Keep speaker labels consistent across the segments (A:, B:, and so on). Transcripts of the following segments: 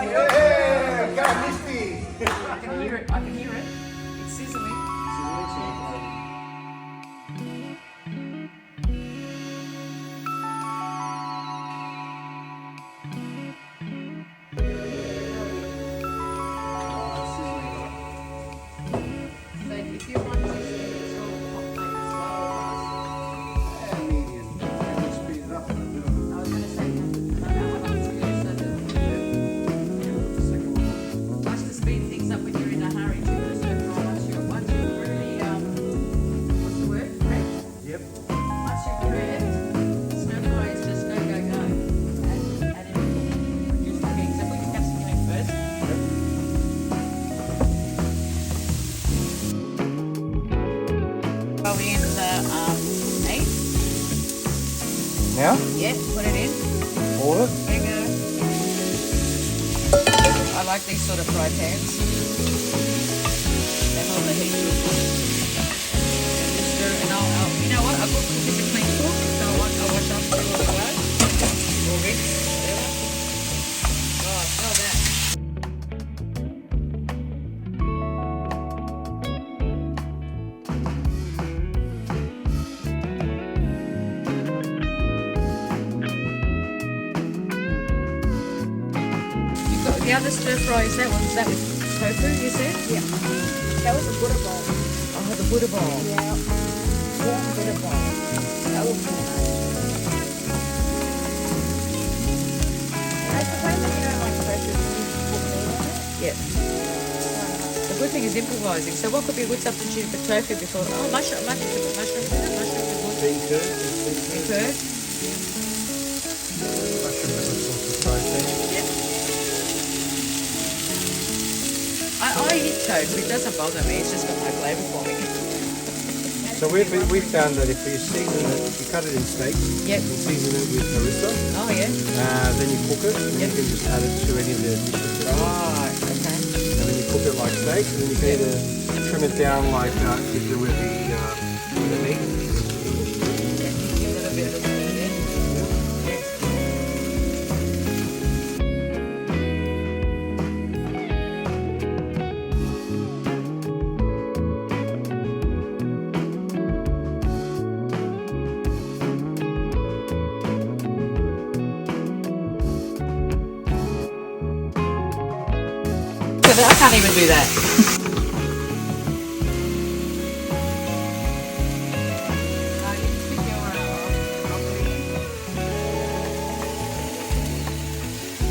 A: Yeah, got Misty.
B: I can hear it. I can hear it. It's sizzling. So if you want to sort of hot plate as well,
A: Yeah, medium. Speed it up a little bit.
B: I was going to say, I want to do so that much to speed things up when you're in a hurry to the stir fry. Once you're really, what's the word? Prepped?
A: Yep.
B: Once you're prepped, stir fry is just go, go, go. And everything. Just cooking. So put your capsicum in first. Throw in the meat.
A: Now?
B: Yeah, put it in.
A: All of it?
B: There you go. I like these sort of fry pans. They hold the heat real good. Just stir it, and you know what? I've got this is a clean cook, so I'll wash off all the way. All rinse. There. Oh, smell that. You've got the other stir fry. Is that one? Is that with tofu? You said?
C: Yeah. That was a Buddha bowl.
B: Oh, the Buddha bowl.
C: Yeah. Warm Buddha bowl. That was really nice. I suppose that you don't like tofu, you put meat on it.
B: Yeah. The good thing is improvising. So what could be a good substitute for tofu before? Oh, mushroom. Maybe you could put mushrooms in it. Mushroom is good.
A: Bean curd.
B: Bean curd.
A: Mushroom as a source of protein.
B: Yep. I eat tofu. It doesn't bother me. It's just got no flavour for me.
A: So we found that if you season it, if you cut it in steaks,
B: Yep.
A: and season it with harissa,
B: Oh, yeah.
A: then you cook it, and
B: Yep.
A: you can just add it to any of the dishes.
B: Right. Okay.
A: And then you cook it like steak, and then you can either trim it down like you do with the meat.
B: Yeah, give it a bit of a stir there. I can't even do that.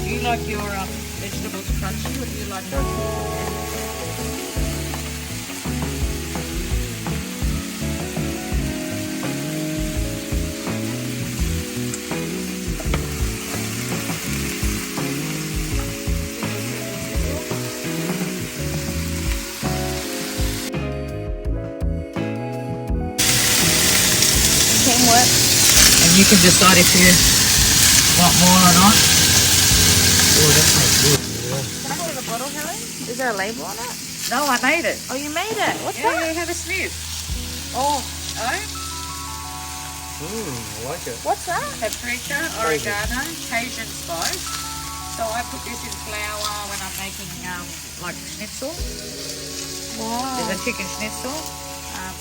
B: Do you like your vegetables crunchy, or do you like
C: Teamwork.
B: And you can decide if you want more or not.
A: Oh, that smells good.
C: Can I go to the bottle, Helen? Is there a label on it?
B: No, I made it.
C: Oh, you made it. What's
B: Yeah,
C: that?
B: yeah, have a sniff. Oh, oh,
A: I like it.
C: What's that?
B: paprika, oregano, Cajun spice. So I put this in flour when I'm making like schnitzel.
C: Wow.
B: There's a chicken schnitzel.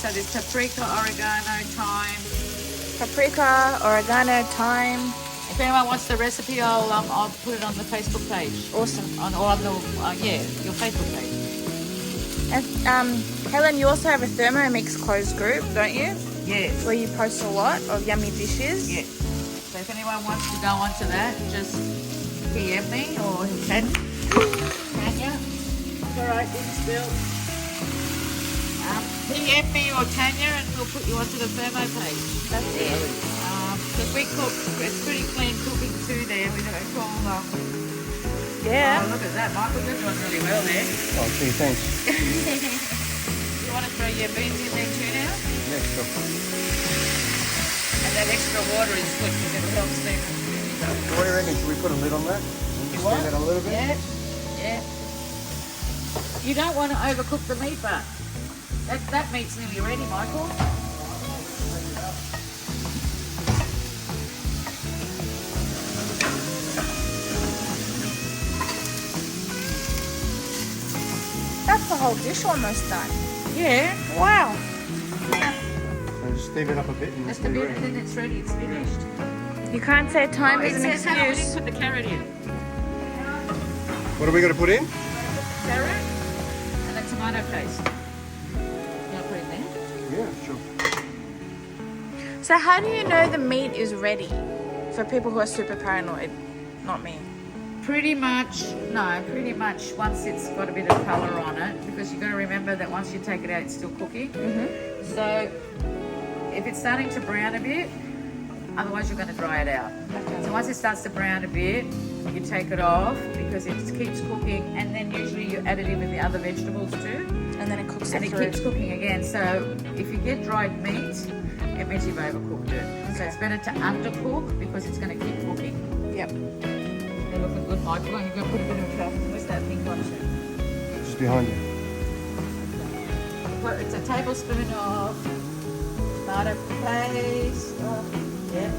B: So there's paprika, oregano, thyme.
C: Paprika, oregano, thyme.
B: If anyone wants the recipe, I'll put it on the Facebook page.
C: Awesome.
B: Or on the your Facebook page.
C: And Helen, you also have a Thermomix closed group, don't you?
B: Yes.
C: Where you post a lot of yummy dishes.
B: Yes. So if anyone wants to go onto that, just PM me or Tanya. It's alright, it's built. PM me or Tanya and we'll put you onto the Thermo page.
C: That's it.
B: Because we cook, it's pretty clean cooking too there. We don't call
C: Yeah.
B: Oh, look at that, Michael, you're doing really well there.
A: Oh, gee, thanks.
B: You want to throw your beans in there too now?
A: Yeah, sure.
B: And that extra water is good because it helps them.
A: What do you reckon? Should we put a lid on that?
B: You
A: Steam
B: want?
A: it a little bit?
B: Yeah, yeah. You don't want to overcook the meat, but that meat's nearly ready, Michael.
C: whole dish almost done.
B: Yeah.
C: Wow.
A: So just steam it up a bit and
B: Just
A: it's
B: a bit,
A: ready.
B: and then it's ready. It's finished.
C: You can't say time is
B: It
C: an
B: says, how we
C: excuse.
B: didn't put the carrot in.
A: What are we going to put in?
B: Carrot and the tomato paste. You want to put it there?
A: Yeah, sure.
C: So how do you know the meat is ready? For people who are super paranoid, not me.
B: Pretty much once it's got a bit of colour on it, because you've got to remember that once you take it out, it's still cooking.
C: Mm-hmm.
B: So if it's starting to brown a bit, otherwise you're going to dry it out.
C: Okay.
B: So once it starts to brown a bit, you take it off because it keeps cooking, and then usually you add it in with the other vegetables too,
C: And then it cooks
B: and
C: it
B: it
C: through.
B: keeps cooking again. So if you get dried meat, it means you've overcooked it. So
C: Okay.
B: it's better to undercook because it's going to keep cooking.
C: Yep.
B: They're looking good, Michael. You're going to put a bit of where's that thing gone to?
A: Just behind you.
B: It's a tablespoon of tomato paste. Yeah.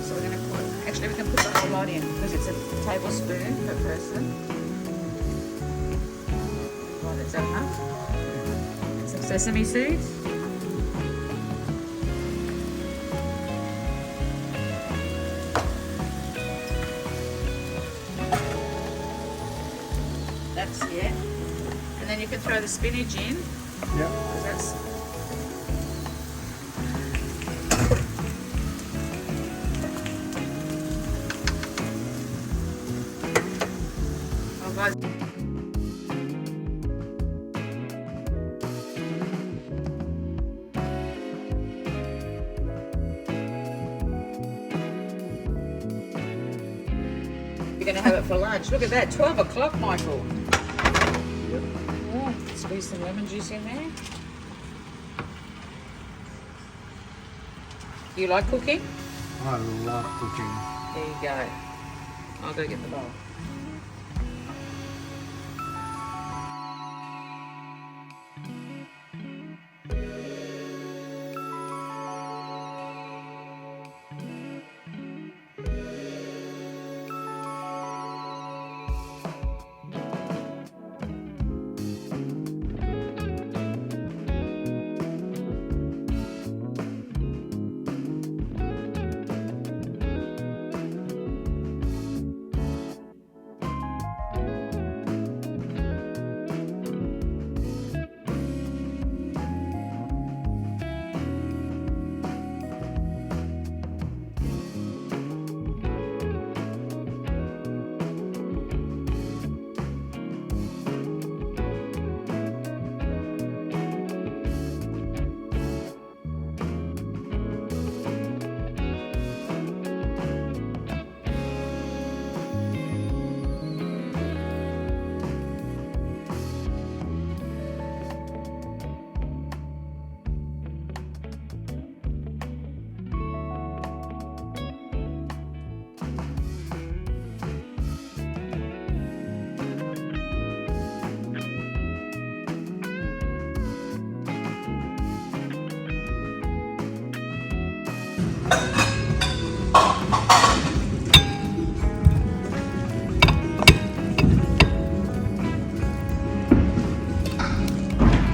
B: So we're going to put, actually we can put the whole lot in because it's a tablespoon per person. Right, is that enough? And some sesame seeds. That's it. And then you can throw the spinach in.
A: Yeah.
B: Because that's oh, guys. You're going to have it for lunch. Look at that, 12 o'clock, Michael. Oh, squeeze some lemon juice in there. You like cooking?
A: I love cooking.
B: There you go. I'll go get the bowl.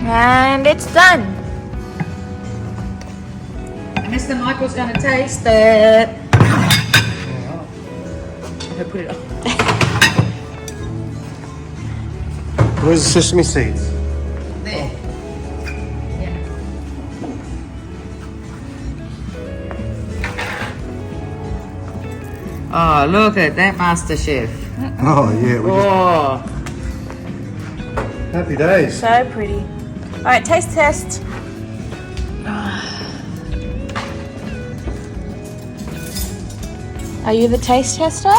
C: And it's done.
B: And Mr. Michael's going to taste it. He'll put it on.
A: Where's the sesame seeds?
B: There. Yeah. Oh, look at that, Master Chef.
A: Oh yeah, we just
B: Oh,
A: happy days.
C: So pretty. All right, taste test. Are you the taste tester?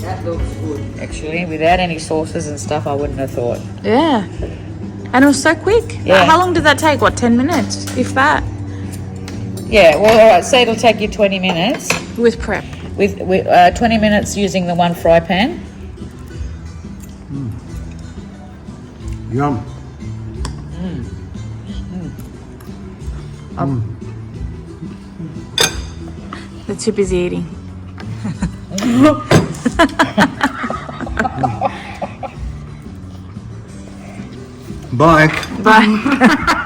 B: that looks good. Actually, without any sauces and stuff, I wouldn't have thought.
C: Yeah. And it was so quick.
B: Yeah.
C: How long did that take? What, 10 minutes? If that?
B: Yeah, well, all right, say it'll take you 20 minutes.
C: With prep.
B: With 20 minutes using the one fry pan.
A: Yum.
C: They're too busy eating.
A: Bye.
C: Bye.